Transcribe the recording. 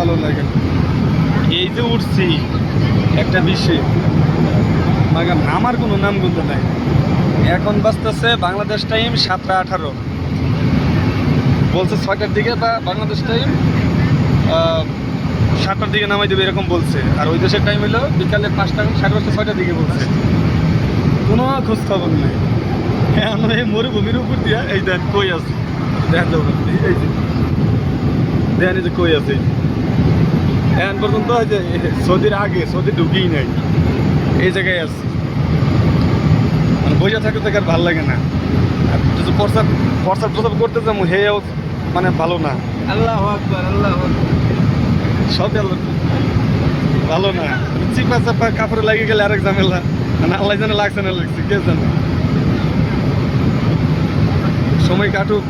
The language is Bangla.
ভালো লাগে। এই যে উঠছি একটা বিষয় মাগার নামার কোনো নাম কিন্তু নাই। এখন বাজতেছে বাংলাদেশ টাইম 7:18, বলছে 6টার দিকে বা বাংলাদেশ টাইম 7টার দিকে নামাই দেবে এরকম বলছে। আর ওই দেশের টাইম হলো বিকালে 5টা 5:30 6টার দিকে বলছে। কোনো খোঁজ খবর নেই। এখন এই মরুভূমির উপর দিয়া এই দেন কই আছে, দেখা যাবো এই যে দেন এই যে কই আছে। এখন পর্যন্ত যে সৌদির আগে সৌদি ঢুকিই নাই, এই জায়গায় আছে। মানে বইয়া থাকতে থেকে আর ভালো লাগে না। আর কিছু প্রস্তাব প্রস্তাব করতে যাবো হেও মানে ভালো না। আল্লাহু আকবার, আল্লাহু আকবার। সব ভালো না। চিপা চাপা কাপড়ে লাগিয়ে গেলে আরেক ঝামেলা। মানে আল্লাহ জানে লাগছে না লাগছে, কে জানে। সময় কাটুক।